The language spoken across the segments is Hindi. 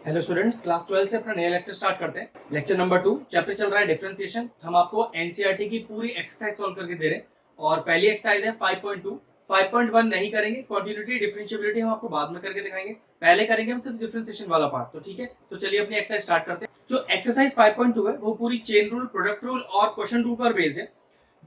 हेलो स्टूडेंट्स, क्लास 12 से अपना नया लेक्चर स्टार्ट करते हैं। लेक्चर नंबर 2, चैप्टर चल रहा है डिफरेंशिएशन। हम आपको एनसीईआरटी की पूरी एक्सरसाइज सॉल्व करके दे रहे हैं और पहली एक्सरसाइज है 5.2। 5.1 नहीं करेंगे, कंटिन्यूटी डिफरेंशिएबिलिटी हम आपको बाद में करके दिखाएंगे। पहले करेंगे हम सिर्फ डिफरेंशिएशन वाला पार्ट, तो ठीक है। तो चलिए अपनी एक्सरसाइज स्टार्ट करते हैं। जो एक्सरसाइज 5.2 है वो पूरी चेन रूल, प्रोडक्ट रूल और क्वेश्चन रूल पर बेस्ड है।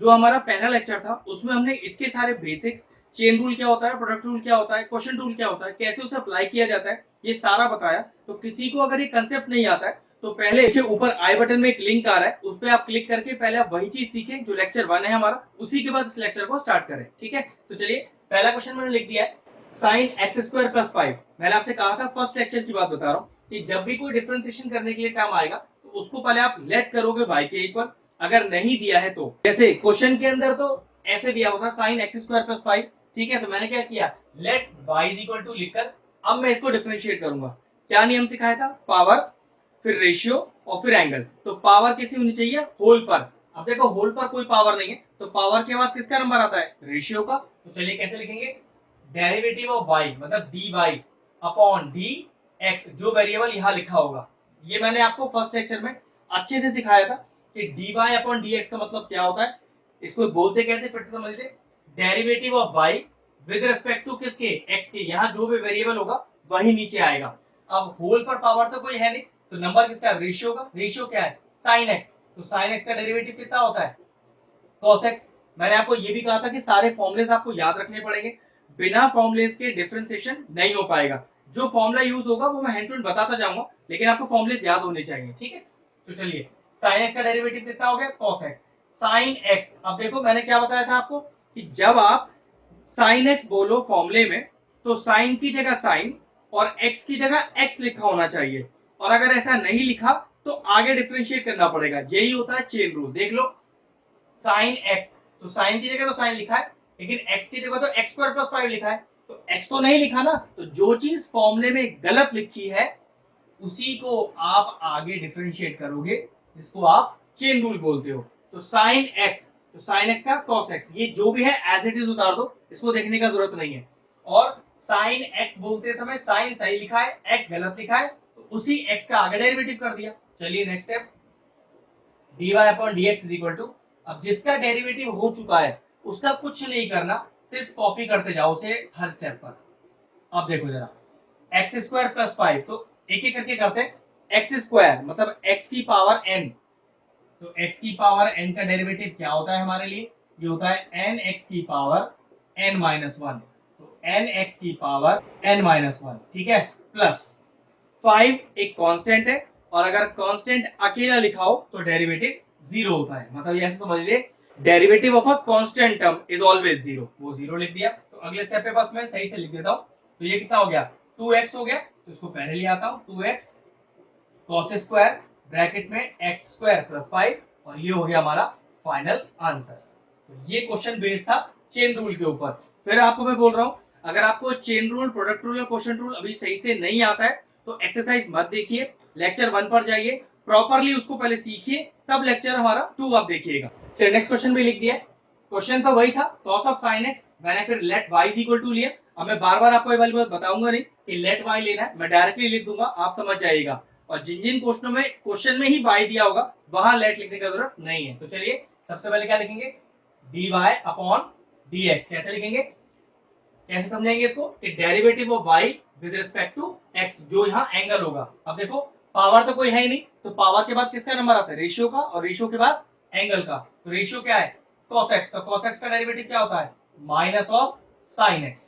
जो हमारा पहला लेक्चर था उसमें हमने इसके सारे बेसिक्स, चेन रूल क्या होता है, प्रोडक्ट रूल क्या होता है, क्वेश्चन रूल क्या होता है, कैसे उसे अप्लाई किया जाता है, ये सारा बताया। तो किसी को अगर ये कंसेप्ट नहीं आता है तो पहले देखिए ऊपर आई बटन में एक लिंक आ रहा है, उस पर आप क्लिक करके पहले आप वही चीज सीखें जो लेक्चर 1 है हमारा, उसी के बाद इस लेक्चर को स्टार्ट करें। ठीक है, तो चलिए पहला क्वेश्चन मैंने लिख दिया है, साइन एक्स स्क्वायर प्लस 5। मैंने आपसे कहा था फर्स्ट लेक्चर की बात बता रहा हूँ कि जब भी कोई डिफरेंशिएशन करने के लिए काम आएगा तो उसको पहले आप लेट करोगे y के इक्वल। अगर नहीं दिया है तो जैसे क्वेश्चन के अंदर तो ऐसे दिया होगा साइन एक्स स्क्वायर प्लस 5। ठीक है, तो मैंने क्या किया, let y is equal to लिखकर अब मैं इसको डिफरेंशिएट करूंगा। क्या नियम सिखाया था, पावर, फिर रेशियो और फिर एंगल। तो पावर कैसी होनी चाहिए, होल पर। अब देखो होल पर कोई पावर नहीं है तो पावर के बाद किसका नंबर आता है, रेशियो का। तो चलिए कैसे लिखेंगे, डेरिवेटिव ऑफ y मतलब dy अपॉन dx, जो वेरिएबल यहां लिखा होगा। ये मैंने आपको फर्स्ट लेक्चर में अच्छे से सिखाया था कि dy अपॉन dx का मतलब क्या होता है। इसको बोलते कैसे, फिर से समझ लीजिए, derivative of y with respect to किसके, x के। यहां जो भी वेरिएबल होगा वही नीचे आएगा। अब होल पर पावर तो कोई है नहीं, तो नंबर किसका, रेशियो का। रेशियो क्या है, साइन एक्स। तो साइन एक्स का डेरिवेटिव कितना होता है, cos x। मैंने आपको ये भी कहा था कि सारे फॉर्मुलेस आपको याद रखने पड़ेंगे, बिना फॉर्मुलेस के डिफरेंशिएशन नहीं हो पाएगा। जो फॉर्मूला यूज होगा वो मैं हैंड टू हैंड बताता जाऊंगा, लेकिन आपको फॉर्मुलेस याद होने चाहिए। ठीक है, तो चलिए साइन एक्स का डेरिवेटिव कितना हो गया, cos x। साइन एक्स, अब देखो मैंने क्या बताया था आपको कि जब आप साइन एक्स बोलो फॉर्मूले में तो साइन की जगह साइन और एक्स की जगह एक्स लिखा होना चाहिए। और अगर ऐसा नहीं लिखा तो आगे डिफरेंशिएट करना पड़ेगा। यही होता है चेन रूल। देख लो, साइन एक्स, तो साइन की जगह तो साइन लिखा है, लेकिन एक्स की जगह तो एक्स स्क्वायर प्लस 5 लिखा है। तो एक्स तो नहीं लिखा ना, तो जो चीज फॉर्मूले में गलत लिखी है उसी को आप आगे डिफरेंशिएट करोगे, जिसको आप चेन रूल बोलते हो। तो साइन एक्स, तो साइन एक्स का कॉस एक्स, ये जो भी है एज इट इज उतार दो, इसको देखने का जरूरत नहीं है। और साइन एक्स बोलते समय साइन सही लिखा है, एक्स गलत लिखा है, तो उसी एक्स का आगे डेरिवेटिव कर दिया। चलिए next step, dy upon dx is equal to, अब जिसका डेरिवेटिव हो चुका है उसका कुछ नहीं करना, सिर्फ कॉपी करते जाओ उसे हर स्टेप पर। अब देखो जरा, एक्स स्क्वायर प्लस 5, तो एक एक करके करते हैं। एक्स स्क्वायर मतलब एक्स की पावर n, तो x की पावर n का डेरिवेटिव क्या होता है हमारे लिए, ये होता है n x की पावर n माइनस वन। तो n x की पावर n माइनस वन, ठीक है, प्लस 5 एक कांस्टेंट है, और अगर कांस्टेंट अकेला लिखा हो तो डेरिवेटिव जीरो होता है। मतलब ऐसे समझ लीजिए, derivative of a constant term is always zero. वो जीरो लिख दिया। तो अगले स्टेप पे बस मैं सही से लिख देता हूं। तो ये कितना हो गया, 2x हो गया। तो इसको पहले ले आता हूं, 2x cos स्क्वायर ब्रैकेट में x स्क्वायर प्लस 5, और ये हो गया हमारा फाइनल आंसर। तो ये क्वेश्चन बेस्ड था चेन रूल के ऊपर। फिर आपको मैं बोल रहा हूं, अगर आपको चेन रूल, प्रोडक्ट रूल या क्वेश्चन रूल अभी सही से नहीं आता है तो एक्सरसाइज मत देखिए, लेक्चर 1 पर जाइए, प्रॉपरली उसको पहले सीखिए, तब लेक्चर हमारा 2 आप देखिएगा। चलिए नेक्स्ट क्वेश्चन भी लिख दिया। क्वेश्चन तो वही था, cos ऑफ sin x। मैंने फिर let y is equal to लिया। अब मैं बार बार आपको ये वाली बात बताऊंगा नहीं कि लेट y लेना है, मैं डायरेक्टली लिख दूंगा, आप समझ जाइएगा। और जिन जिन क्वेश्चन में ही y दिया होगा वहां लेट लिखने की जरूरत नहीं है। तो चलिए सबसे पहले क्या लिखेंगे, dy अपॉन dx। कैसे लिखेंगे, कैसे समझेंगे इसको, कि derivative of y with respect to x, जो यहाँ एंगल होगा। अब देखो पावर तो कोई है ही नहीं, तो पावर के बाद किसका नंबर आता है, रेशियो का, और रेशियो के बाद एंगल का। तो रेशियो क्या है, cos x। तो cos x का डेरिवेटिव क्या होता है, माइनस ऑफ sin x।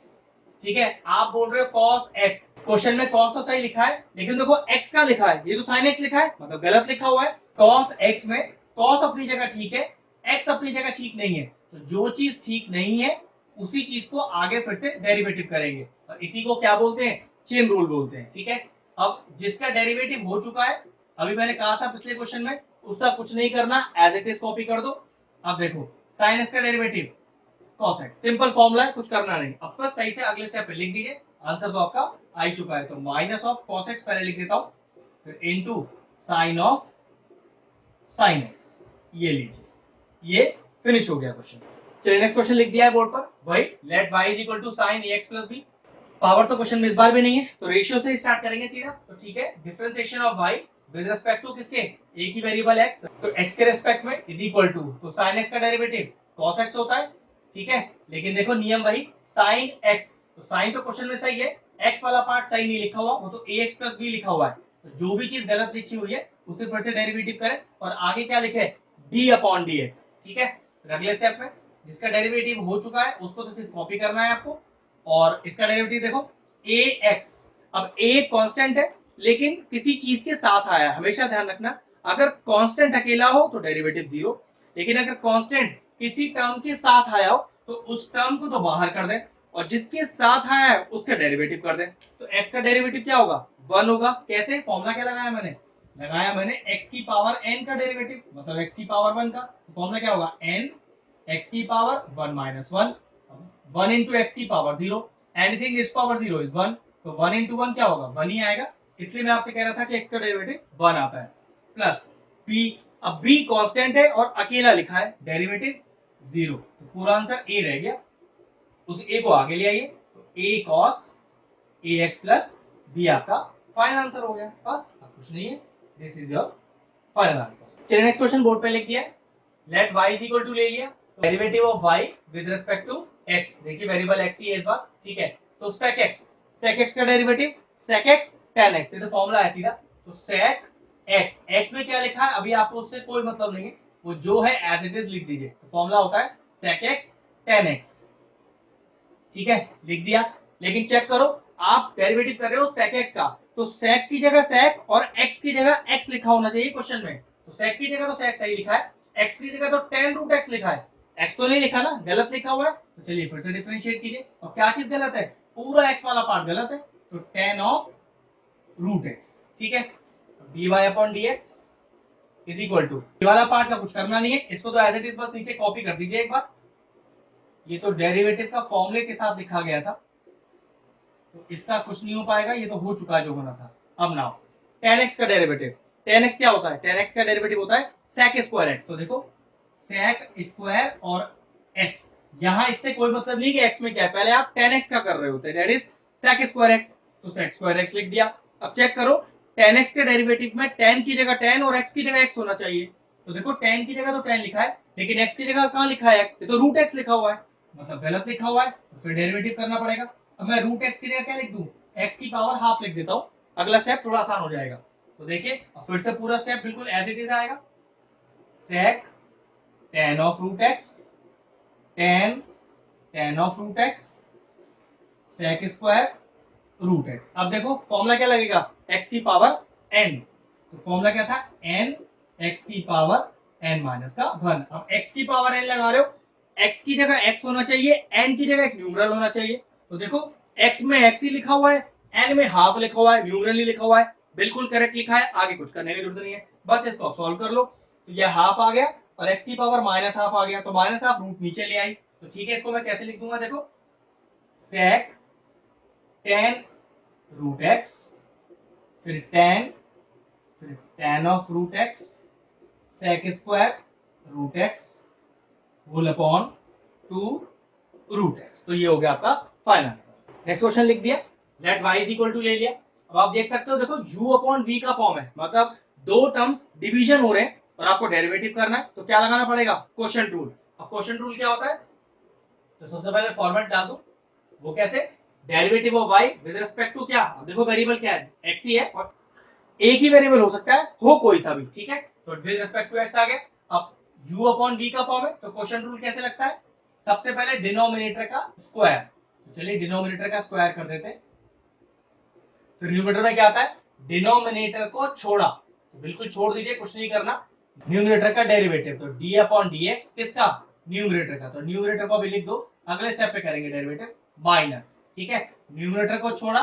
ठीक है, आप बोल रहे हो cos x, क्वेश्चन में cos तो सही लिखा है, लेकिन देखो x का लिखा है, ये तो sin x लिखा है, मतलब गलत लिखा हुआ है। cos x में cos अपनी जगह ठीक है, x अपनी जगह ठीक नहीं है। तो जो चीज ठीक नहीं है उसी चीज को आगे फिर से डेरिवेटिव करेंगे, और इसी को क्या बोलते हैं, चेन रूल बोलते हैं। ठीक है, अब जिसका डेरिवेटिव हो चुका है, अभी मैंने कहा था पिछले क्वेश्चन में, उसका कुछ नहीं करना, एज इट इज कॉपी कर दो। अब देखो साइन एक्स का derivative cos x, simple formula है, कुछ करना नहीं। अब बस सही से अगले स्टेप पे लिख दीजिए, आंसर तो आपका आ ही चुका है। तो माइनस ऑफ cos x पहले लिख देता हूं, फिर into sine of sin x, ये लीजिए, ये फिनिश हो गया क्वेश्चन। चलिए नेक्स्ट क्वेश्चन लिख दिया है बोर्ड पर, वही let y is equal to sine ax plus b। Power तो क्वेश्चन में इस बार भी नहीं है, तो रेशियो से स्टार्ट करेंगे सीधा। तो ठीक है, differentiation of y with respect to किसके, एक ही वेरिएबल x, तो x के रिस्पेक्ट में इज इक्वल टू, तो sin x का डेरिवेटिव cos x होता है। ठीक है, लेकिन देखो नियम वही, sin x, तो sin तो क्वेश्चन में सही है, x वाला पार्ट सही नहीं लिखा हुआ, वो तो ax प्लस b लिखा हुआ है, तो जो भी चीज गलत लिखी हुई है उसे फिर से डेरिवेटिव करें, और आगे क्या लिखे है, d अपॉन dx। ठीक है, अगले स्टेप में जिसका डेरिवेटिव हो चुका है उसको तो सिर्फ कॉपी करना है आपको, और इसका डेरिवेटिव देखो ax, अब a कांस्टेंट है लेकिन किसी चीज के साथ आया, हमेशा ध्यान रखना, अगर कांस्टेंट अकेला हो तो डेरिवेटिव जीरो, लेकिन अगर कांस्टेंट किसी टर्म के साथ आया हो तो उस टर्म को तो बाहर कर दें, और जिसके साथ आया है उसका डेरिवेटिव कर दें। तो x का डेरिवेटिव क्या होगा, 1 होगा। कैसे, फॉर्मूला क्या लगाया मैंने x की पावर n का डेरिवेटिव, मतलब x की पावर 1 का, तो फॉर्मूला क्या होगा, n x की पावर 1 माइनस 1, 1 इंटू एक्स की power 0, anything is power 0 is 1, तो 1 इंटू 1 क्या होगा, 1 ही आएगा, इसलिए मैं आपसे कह रहा था कि x का डेरिवेटिव 1 आता है, प्लस b, अब b कांस्टेंट है और अकेला लिखा है, डेरिवेटिव 0, तो पूरा आंसर a रह गया, उस a को आगे ले आइए, तो a cos ax plus b आपका फाइनल आंसर हो गया, बस अब कुछ नहीं है, this is your final answer. चलिए नेक्स्ट क्वेश्चन बोर्ड पे लिख दिया, let y is equal to ले लिया, derivative of y with respect to x, देखिए वेरिएबल x ही है इस बार। ठीक है, तो sec x का derivative sec x tan x, ये तो फॉर्मूला है सीधा, तो sec x में क्या लिखा है अभी आपको उससे कोई मतलब नहीं है, वो जो है एज इट इज लिख दीजिए, तो फॉर्मूला होता है sec x tan x। ठीक है, लिख दिया, लेकिन चेक करो, आप डेरिवेटिव कर रहे हो sec x का, तो sec की जगह sec और x की जगह x लिखा होना चाहिए क्वेश्चन में, तो sec की जगह तो sec सही लिखा है, x की जगह तो tan रूट x लिखा है, x तो नहीं लिखा ना, गलत लिखा हुआ है, तो चलिए फिर से डिफरेंशिएट कीजिए, और क्या चीज गलत है, पूरा x वाला पार्ट गलत है, तो tan ऑफ रूट x। ठीक है, dy upon dx is equal टू, ये वाला पार्ट का कुछ करना नहीं है, इसको तो एज इट इज बस नीचे कॉपी कर दीजिए एक बार, ये तो डेरिवेटिव का फॉर्मूले के साथ लिखा गया था, तो इसका कुछ नहीं हो पाएगा, ये तो हो चुका है जो होना था। अब नाउ tan x का डेरिवेटिव, tan x क्या होता है, tan x का डेरिवेटिव होता है sec स्क्वायर x, तो देखो sec स्क्वायर और x, यहां इससे कोई मतलब नहीं कि x में क्या है, पहले आप tan x का कर रहे होते हैं, that is sec square x, तो sec स्क्वायर x लिख दिया। अब चेक करो, tan x के डेरिवेटिव में tan की जगह tan और x की जगह x होना चाहिए, तो देखो tan की जगह तो tan लिखा है, लेकिन x की जगह कहां लिखा है x, ये तो रूट x लिखा हुआ है, मतलब गलत लिखा हुआ है, तो फिर डेरिवेटिव करना पड़ेगा। अब मैं रूट एक्स की जगह क्या लिख दूं, एक्स की पावर हाफ लिख देता हूं, अगला स्टेप थोड़ा आसान हो जाएगा, तो देखिए फिर से पूरा स्टेप बिल्कुल एज इट इज आएगा, sec tan of root x, tan of root x, sec square root x. अब देखो फॉर्मूला क्या लगेगा, x की पावर n, तो फॉर्मूला क्या था, n x की पावर n माइनस का 1, अब x की पावर n लगा रहे हो, x की जगह x होना चाहिए, n की जगह एक न्यूमरल होना चाहिए, तो देखो x में x ही लिखा हुआ है, n में हाफ लिखा हुआ है, न्यूमरल ही लिखा हुआ है, बिल्कुल करेक्ट लिखा है, आगे कुछ करने की जरूरत नहीं है, बस इसको आप सॉल्व कर लो, तो ये हाफ आ गया और x की पावर माइनस हाफ आ गया, तो माइनस हाफ रूट नीचे ले आई, तो ठीक है, इसको मैं कैसे लिख दूंगा, देखो sec tan रूट एक्स, फिर tan of root x, sec square root x whole upon 2 root x, तो ये हो गया आपका फाइनल आंसर। नेक्स्ट क्वेश्चन लिख दिया, let y is equal to ले लिया, अब आप देख सकते हो, देखो u अपॉन v का फॉर्म है, मतलब दो टर्म्स डिवीजन हो रहे हैं और आपको डेरिवेटिव करना है, तो क्या लगाना पड़ेगा, क्वोशिएंट रूल। अब क्वोशिएंट रूल क्या होता है, तो सबसे पहले फॉर्मेट डाल दो, वो कैसे, derivative of y with respect to क्या, अब देखो वेरिएबल क्या है, x ही है, और एक ही वेरिएबल हो सकता है, हो कोई सा भी, ठीक है, तो विद रिस्पेक्ट टू x आ गया। अब u अपॉन v का फॉर्म है, तो क्वोशिएंट रूल कैसे लगता है, सबसे पहले डिनोमिनेटर का स्क्वायर, तो चलिए डिनोमिनेटर का स्क्वायर कर देते हैं, फिर न्यूमरेटर में क्या आता है, डिनोमिनेटर को छोड़ा, तो बिल्कुल छोड़ दीजिए, कुछ नहीं करना, न्यूमरेटर का डेरिवेटिव, तो d अपॉन dx किसका, न्यूमरेटर का, तो न्यूमरेटर को भी लिख दो, अगले स्टेप पे करेंगे डेरिवेटिव माइनस, ठीक है, न्यूमरेटर को छोड़ा,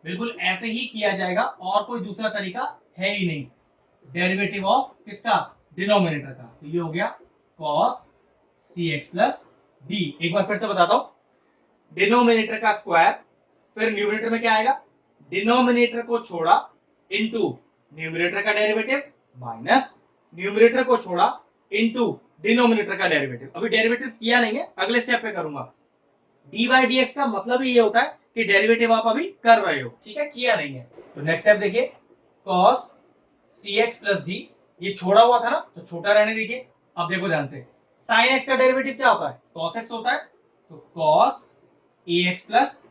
बिल्कुल ऐसे ही किया जाएगा, और कोई दूसरा तरीका है ही नहीं, डेरिवेटिव ऑफ किसका, डिनोमिनेटर का, तो ये हो गया cos cx प्लस d, एक बार फिर से बताता हूं, डिनोमिनेटर का स्क्वायर, फिर न्यूमरेटर में क्या आएगा, डिनोमिनेटर को छोड़ा इनटू न्यूमरेटर का डेरिवेटिव माइनस न्यूमरेटर को छोड़ा इनटू डिनोमिनेटर का डेरिवेटिव, अभी डेरिवेटिव किया नहीं है, अगले स्टेप पे करूंगा, dy dx का मतलब ही ये होता है कि डेरिवेटिव आप अभी कर रहे हो, ठीक है, किया नहीं है। तो नेक्स्ट स्टेप देखिए, cos cx प्लस डी, ये छोड़ा हुआ था ना, तो छोटा रहने दीजिए। अब देखो ध्यान से, sin x का डेरिवेटिव क्या होता है, cos x होता है, तो cos ax प्लस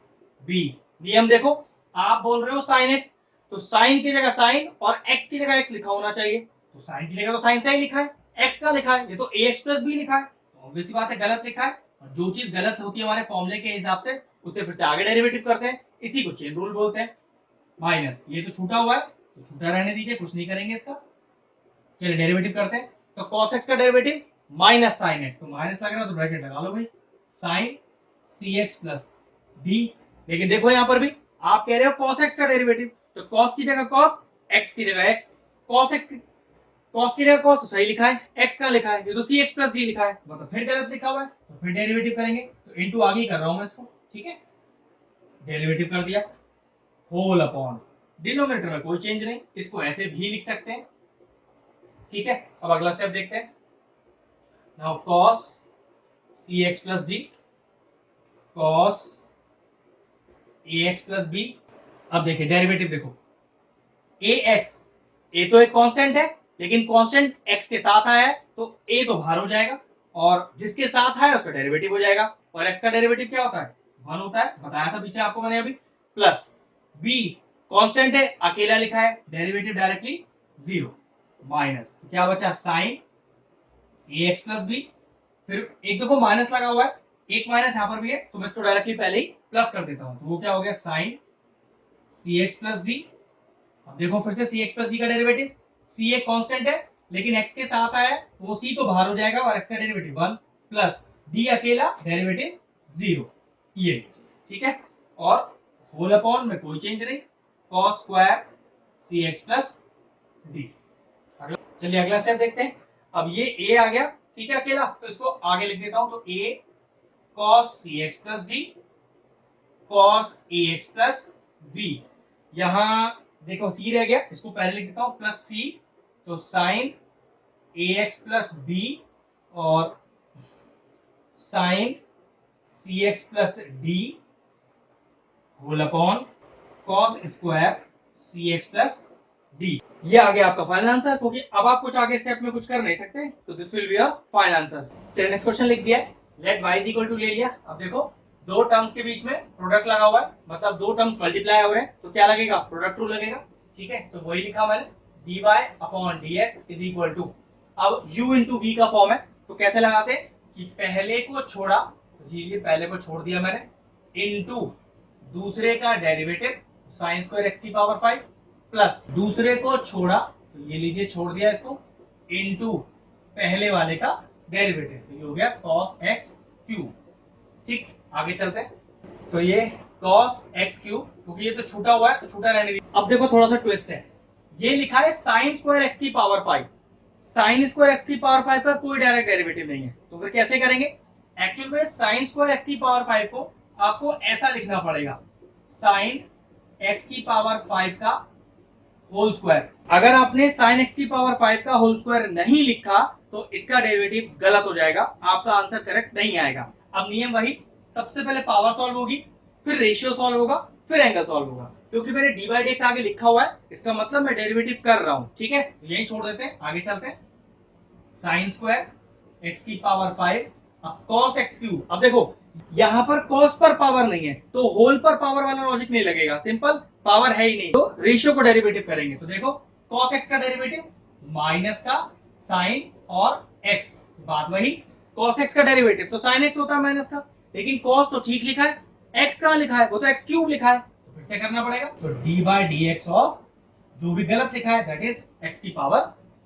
b। नियम देखो, आप बोल रहे हो sin x, तो sin की जगह sin और x की जगह x लिखा होना चाहिए, तो sin की जगह तो sin से ही लिखा है, x का लिखा है, ये तो ax प्लस b लिखा है, तो ऑब्वियस सी बात है गलत लिखा है। और जो चीज गलत होती है हमारे फॉर्मूले के हिसाब से, उसे फिर से आगे डेरिवेटिव करते हैं, इसी को चेन रूल बोलते हैं। माइनस, ये तो छूटा हुआ है, तो छूटा रहने दीजिए, कुछ नहीं करेंगे इसका। चलिए डेरिवेटिव करते हैं, तो cos x का डेरिवेटिव माइनस sin x, तो माइनस लग रहा है तो ब्रैकेट लगा लो भाई, sin cx प्लस d। लेकिन देखो यहां पर भी आप कह रहे हो cos x का डेरिवेटिव, तो cos की जगह cos, x की जगह x, cos की जगह cos तो सही लिखा है, x का लिखा है, ये तो cx प्लस d लिखा है, मतलब फिर गलत लिखा हुआ है, तो फिर डेरिवेटिव करेंगे, तो इनटू आगे ही कर रहा हूं मैं इसको, ठीक है, डेरिवेटिव कर दिया, होल अपॉन डिनोमिनेटर में कोई चेंज नहीं, इसको ऐसे भी लिख सकते हैं, ठीक है। अब अगला स्टेप देखते हैं, now cos cx plus d, cos ax plus b। अब देखिए डेरिवेटिव देखो, ax, a तो एक कांस्टेंट है, लेकिन कांस्टेंट x के साथ आया है, तो a तो बाहर हो जाएगा, और जिसके साथ है उसका डेरिवेटिव हो जाएगा, और x का डेरिवेटिव क्या होता है, 1 होता है, बताया था पीछे आपको मैंने अभी, प्लस b, कांस्टेंट है, अकेला लिखा है, डेरिवेटिव डायरेक्टली 0, माइनस, तो क्या बचा sin ax प्लस b, फिर एक देखो माइनस लगा हुआ है, एक माइनस यहां पर भी है, तो मैं इसको डायरेक्टली पहले ही प्लस कर देता हूं, तो वो क्या हो गया sin cx प्लस d। अब देखो फिर से cx प्लस d का डेरिवेटिव, c एक कांस्टेंट है, लेकिन x के साथ आया है, वो c तो बाहर हो जाएगा, और x का डेरिवेटिव 1 प्लस d अकेला, डेरिवेटिव 0, ये ठीक है, और होल अपॉन में कोई चेंज नहीं, cos square cx plus d। चलिए अगला स्टेप देखते हैं, अब ये a आ गया, ठीक है, अकेला, तो इसको आगे लिख देता हूं, तो a cos cx plus d, cos ax plus b। यहां देखो c रह गया, इसको पहले लिख देता हूं, प्लस c, तो sin ax प्लस b, और sin cx plus d, whole upon cos square cx plus d। ये आ गया आपका फाइनल आंसर, क्योंकि अब आप कुछ आगे स्टेप में कुछ कर नहीं सकते, तो this will be your final answer. चलिए नेक्स्ट क्वेश्चन लिख दिया है, let y is equal to ले लिया। अब देखो दो टर्म्स के बीच में प्रोडक्ट लगा हुआ है, मतलब दो टर्म्स मल्टीप्लाई हो रहे हैं, तो क्या लगेगा, प्रोडक्ट रूल लगेगा, ठीक है, तो वही लिखा मैंने, dy upon dx is equal to, अब u इंटू v का फॉर्म है, तो कैसे लगाते हैं कि पहले को छोड़ा, जी ये पहले को छोड़ दिया मैंने, इनटू दूसरे का डेरिवेटिव sin स्क्वायर x की पावर 5, प्लस दूसरे को छोड़ा, तो ये लीजिए छोड़ दिया इसको, इनटू पहले वाले का डेरिवेटिव, तो ये हो गया cos x क्यूब। ठीक, आगे चलते हैं, तो ये cos x क्यूब, क्योंकि ये तो छूटा हुआ है तो छूटा रहने दीजिए। अब देखो थोड़ा सा ट्विस्ट है, ये लिखा है sin स्क्वायर x की पावर 5, sin स्क्वायर x की पावर 5 का कोई डायरेक्ट डेरिवेटिव नहीं है, तो फिर कैसे करेंगे, एक्चुअल में sin स्क्वायर x की पावर 5 को आपको ऐसा लिखना पड़ेगा, sin x की पावर 5 का होल स्क्वायर। अगर आपने sin x की पावर 5 का होल स्क्वायर नहीं लिखा, तो इसका डेरिवेटिव गलत हो जाएगा, आपका आंसर करेक्ट नहीं आएगा। अब नियम वही, सबसे पहले पावर सॉल्व होगी, फिर रेशियो सॉल्व होगा, फिर एंगल सॉल्व होगा, क्योंकि मैंने डी बाई dx आगे लिखा हुआ है, इसका मतलब मैं डेरिवेटिव कर रहा हूं, ठीक है, यही छोड़ देते हैं, आगे चलते हैं, साइन स्क्वायर x की पावर 5, अब cos x क्यूब। अब देखो यहां पर cos पर पावर नहीं है, तो होल पर पावर वाला लॉजिक नहीं लगेगा, सिंपल पावर है ही नहीं, तो रेशियो को डेरिवेटिव करेंगे, तो देखो cos x का डेरिवेटिव माइनस का साइन और x, बात वही, cos x का डेरिवेटिव तो sin x होता है माइनस का, लेकिन cos तो ठीक लिखा है, x कहां लिखा है, वो तो x क्यूब लिखा है, तो फिर से करना पड़ेगा, तो d by D x of जो भी गलत लिखा है दैट इज x की पावर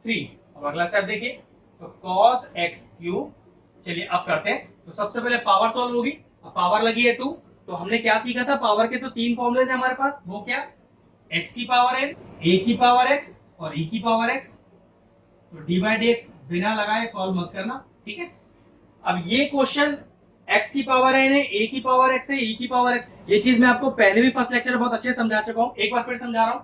3। अब अगला स्टेप देखिए, तो cos x क्यूब, चलिए अब करते हैं, तो सबसे पहले पावर सॉल्व होगी, अब पावर लगी है 2, तो हमने क्या सीखा था, पावर के तो तीन फॉर्मूले हैं हमारे पास, वो क्या, x की पावर n, a की पावर x और e की पावर x, तो d बाई डी एक्स बिना लगाए सॉल्व मत करना, ठीक है। अब ये क्वेश्चन x की पावर n है, a की पावर x है, e की पावर x, ये चीज मैं आपको पहले भी फर्स्ट लेक्चर में बहुत अच्छे समझा चुका हूं, एक बार फिर समझा रहा हूं।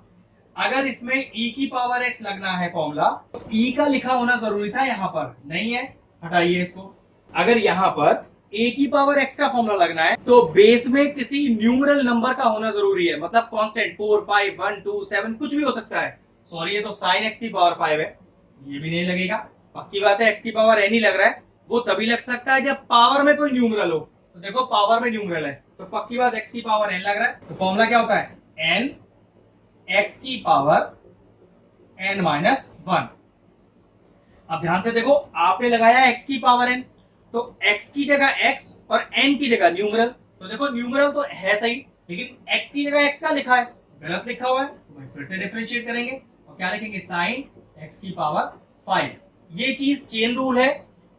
अगर इसमें e की पावर x लगना है फॉर्मूला, तो e का लिखा होना जरूरी था, यहां पर नहीं है, हटाइए इसको। अगर यहां पर ए की पावर एक्स का फॉर्मूला लगना है तो बेस में किसी न्यूमरल नंबर का होना जरूरी है, मतलब कांस्टेंट 4 5 1 2 7 कुछ भी हो सकता है। सॉरी, ये तो साइन एक्स की पावर 5 है, ये भी नहीं लगेगा। पक्की बात है एक्स की पावर एन ही लग रहा है। वो तभी लग सकता है जब पावर में कोई न्यूमरल हो। तो देखो पावर में न्यूमरल है तो पक्की बात एक्स की पावर एन लग रहा है। तो फॉर्मूला क्या होता है, एन एक्स की पावर एन माइनस 1। अब ध्यान से देखो, आपने लगाया एक्स की पावर एन, तो एक्स की जगह एक्स और एन की जगह न्यूमरल। तो देखो न्यूमरल तो है सही, लेकिन एक्स की जगह एक्स का लिखा है, गलत लिखा हुआ है, तो फिर से डिफरेंशिएट करेंगे और क्या लिखेंगे, साइन एक्स की पावर 5। ये चीज चेन रूल है,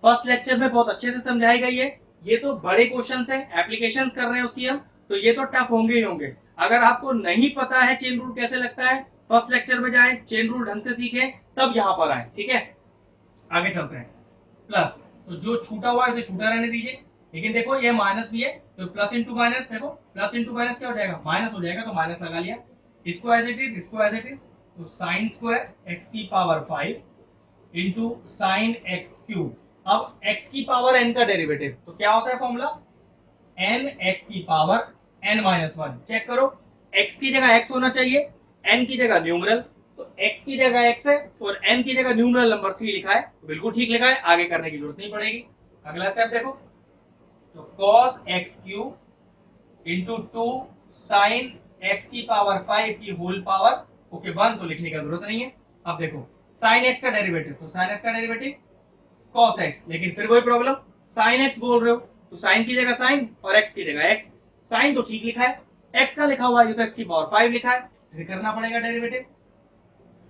फर्स्ट लेक्चर में बहुत अच्छे से समझाई गई है। ये तो बड़े क्वेश्चन है, एप्लीकेशन कर रहे हैं उसकी हम, तो ये तो टफ होंगे ही होंगे। अगर आपको नहीं पता है चेन रूल कैसे लगता है, फर्स्ट लेक्चर में जाए, चेन रूल ढंग से सीखें, तब यहां पर आए। ठीक है, आगे चलते हैं। प्लस, तो जो छूटा हुआ है उसे छूटा रहने दीजिए, लेकिन देखो ये माइनस भी है, तो प्लस इंटू माइनस, देखो प्लस इंटू माइनस क्या हो जाएगा, माइनस हो जाएगा, तो माइनस लगा लिया। इसको एज इट इज, इसको एज इट इज, तो साइन स्क्वायर एक्स की power 5 into sine x cube. अब एक्स की पावर एन का डेरिवेटिव तो क्या होता है फॉर्मूला, एन एक्स की पावर एन माइनस 1। चेक करो, एक्स की जगह एक्स होना चाहिए, एन की जगह न्यूमरल, तो एक्स की जगह एक्स है और एन की जगह न्यूमरल नंबर 3 लिखा है, तो बिल्कुल ठीक लिखा है, आगे करने की जरूरत नहीं पड़ेगी। अगला स्टेप देखो, तो cos x cube into 2 sine x की पावर 5 की होल पावर, ओके 1, तो लिखने की जरूरत नहीं है। अब देखो साइन एक्स का डेरिवेटिव, तो साइन एक्स का डेरिवेटिव कॉस एक्स, लेकिन फिर वही प्रॉब्लम, साइन एक्स बोल रहे हो तो साइन की जगह साइन और एक्स की जगह एक्स। साइन तो ठीक लिखा है, एक्स का लिखा हुआ है, ये तो एक्स की पावर 5 लिखा है, फिर करना पड़ेगा डेरिवेटिव।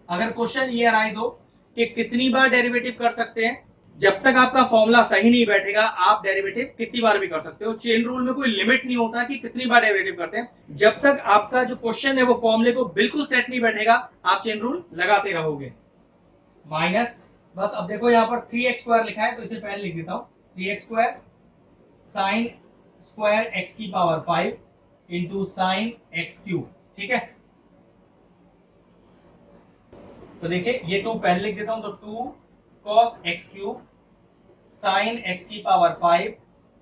अगर क्वेश्चन ये अराइज हो कि कितनी बार डेरिवेटिव कर सकते हैं, जब तक आपका फॉर्मूला सही नहीं बैठेगा आप डेरिवेटिव कितनी बार भी कर सकते हो। चेन रूल में कोई लिमिट नहीं होता कि कितनी बार डेरिवेटिव करते हैं, जब तक आपका जो क्वेश्चन है वो फॉर्मूले को बिल्कुल सेट नहीं बैठेगा आप चेन रूल लगाते रहोगे। माइनस, बस अब देखो यहाँ पर 3x² लिखा है, तो इसे पहले लिख देता हूँ, 3x² साइन स्क्वायर एक्स की power 5 into sine x cube. ठीक है, तो देखिए ये 2 पहले लिख देता हूं, तो 2 cos x cube sign x की पावर 5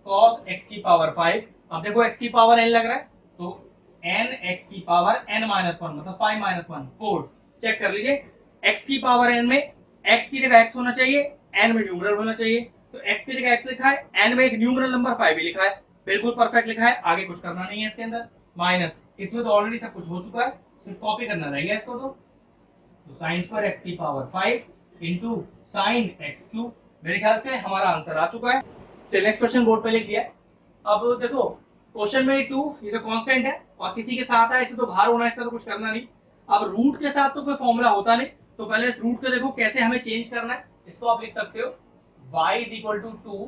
cos x की पावर 5। अब देखो x की पावर n लग रहा है, तो n x की पावर n माइनस 1, मतलब 5 माइनस 1 4। चेक कर लीजिए, x की पावर n में x की जगह x होना चाहिए, n में न्यूमरल होना चाहिए, तो x की जगह x लिखा है, n में एक न्यूमरल नंबर 5 भी लिखा है, बिल्कुल परफेक्ट लिखा है, आगे कुछ करना नहीं है इसके अंदर। माइनस, इसमें तो ऑलरेडी सब कुछ हो चुका है, सिर्फ कॉपी करना रहेगा इसको। तो साइन स्क्वायर एक्स की power 5 into sine x cube. मेरे ख्याल से हमारा आंसर आ चुका है। चलिए नेक्स्ट क्वेश्चन बोर्ड पे लिख दिया है। अब देखो क्वेश्चन में 2 ये तो कांस्टेंट है और किसी के साथ है, इसे तो बाहर होना है, इसका तो कुछ करना नहीं। अब रूट के साथ तो कोई फॉर्मूला होता नहीं, तो पहले इस रूट को देखो कैसे हमें चेंज करना है। इसको आप लिख सकते हो y is equal to 2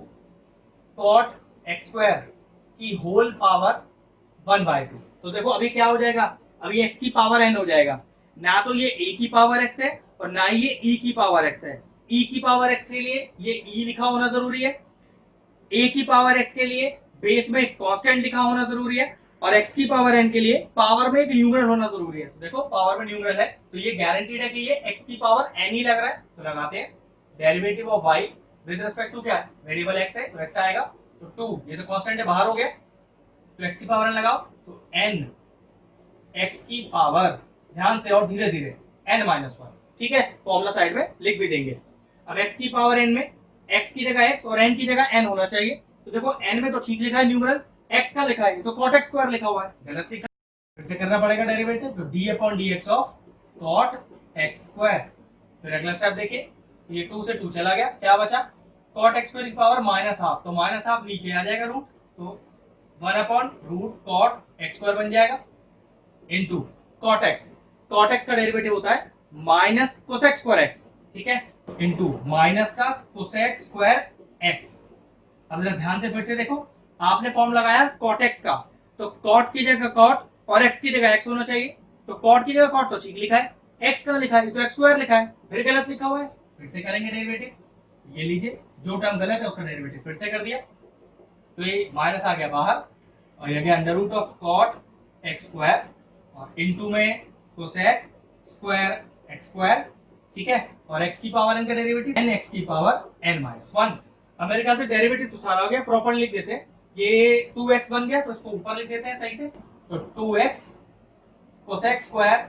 cot x square की होल पावर 1/2। तो देखो अभी क्या हो जाएगा, अभी x की पावर n हो जाएगा, ना तो ये a की पावर x है और ना ही ये e की पावर x है। e की पावर x के लिए ये e लिखा होना जरूरी है, a की पावर x के लिए बेस में कांस्टेंट लिखा होना जरूरी है, और x की पावर n के लिए पावर में एक न्यूमरल होना जरूरी है। तो देखो पावर में न्यूमरल है तो ये गारंटीड है कि ये x की पावर n ही लग रहा है, तो लगाते हैं derivative of y with respect to क्या, वेरिएबल x है तो x आएगा, तो 2 ये तो कांस्टेंट है बाहर हो गया, तो x की पावर n लगाओ, तो n x की पावर, ध्यान से और धीरे धीरे, n माइनस 1। ठीक है, फॉर्मूला साइड में लिख भी देंगे। अब x की पावर n में x की जगह x और n की जगह n होना चाहिए, तो देखो n में तो ठीक लिखा है न्यूमरल, x का लिखा है तो cot x स्क्वायर लिखा हुआ है, गलत लिखा है, फिर से करना पड़ेगा डेरिवेटिव, तो d upon dx of cot x square. फिर अगला स्टेप देखिए, ये 2 से 2 चला गया, क्या बचा, cot x स्क्वायर की पावर माइनस हाफ, तो माइनस हाफ नीचे आ जाएगा रूट, तो 1 अपॉन रूट cot x स्क्वायर बन जाएगा into cot x। cot x का डेरिवेटिव होता है माइनस cosec स्क्वायर x, ठीक है, इनटू माइनस का cosec स्क्वायर x। अब जरा ध्यान से फिर से देखो, आपने फॉर्म लगाया cot x का, तो cot की जगह cot और x की जगह x होना चाहिए, तो cot की जगह cot तो ठीक लिखा है, x का लिखा है तो x स्क्वायर लिखा है, फिर गलत लिखा हुआ है, फिर से करेंगे डेरिवेटिव, ये लीजिए जो टर्म गलत है उसका डेरिवेटिव फिर से कर दिया, तो ये माइनस आ गया बाहर और ये गया under root of cot x square और इनटू में cosec स्क्वायर x स्क्वायर। ठीक है, और x की पावर n का डेरिवेटिव n x की पावर n माइनस 1। अब मेरे ख्याल से डेरिवेटिव तो सारा हो गया, प्रॉपर्ली लिख देते हैं। ये 2x बन गया तो इसको ऊपर लिख देते हैं सही से। तो 2x cosec square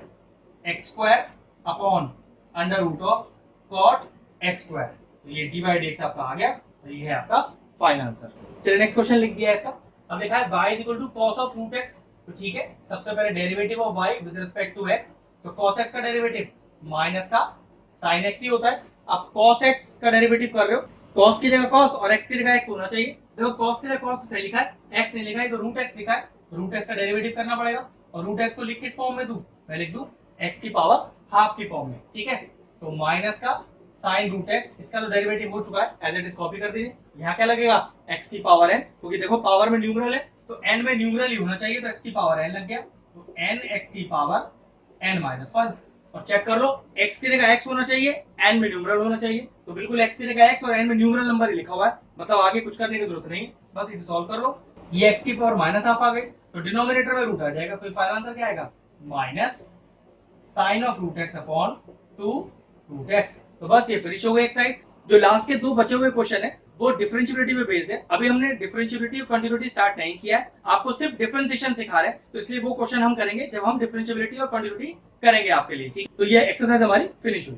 x square upon under root of cot x square. तो ये dy dx आपका आ गया, तो ये है आपका फाइनल आंसर। चलिए नेक्स्ट क्वेश्चन लिख दिया है इसका। अब लिखा है y is equal to cos of root x। तो ठीक है, सबसे पहले derivative of y with respect to x, तो cos x का डेरिवेटिव माइनस का sin x ही होता है। अब cos x का डेरिवेटिव कर रहे हो, cos की जगह cos और x की जगह x होना चाहिए। देखो cos की जगह cos तो सही लिखा है, x नहीं लिखा है तो रूट x लिखा है, तो रूट x का डेरिवेटिव करना पड़ेगा। और रूट x को लिख किस फॉर्म में दूं, मैं लिख दूं x की पावर हाफ की फॉर्म में, ठीक है। तो माइनस का साइन रूट x, इसका तो डेरिवेटिव हो चुका है, एज इट इज कॉपी कर दीजिए। यहाँ क्या लगेगा x की पावर n, क्योंकि देखो पावर में न्यूमरल है तो n में न्यूमरल ही होना चाहिए, तो x की पावर n लग गया। तो n x की पावर n माइनस 1। और चेक कर लो x की जगह x होना चाहिए, n में न्यूमरल होना चाहिए, तो बिल्कुल x की जगह x और n में न्यूमरल नंबर ही लिखा हुआ है, मतलब आगे कुछ करने की जरूरत नहीं, बस इसे सॉल्व कर लो। ये x की पावर माइनस हाफ आ गई, तो डिनोमिनेटर में रूट आ जाएगा, तो फाइनल आंसर क्या आएगा, minus sine of root x upon 2 root x. तो बस ये फिनिश हो गई एक्सरसाइज। जो लास्ट के दो बचे हुए क्वेश्चन है वो डिफरेंशियबिलिटी पे बेस्ड है। अभी हमने डिफरेंशियबिलिटी और कंटिन्यूटी स्टार्ट नहीं किया है, आपको सिर्फ डिफरेंशिएशन सिखा रहे हैं, तो इसलिए वो क्वेश्चन हम करेंगे जब हम डिफरेंशियबिलिटी और कंटिन्यूटी करेंगे आपके लिए, ठीक। तो ये एक्सरसाइज हमारी फिनिश हुई।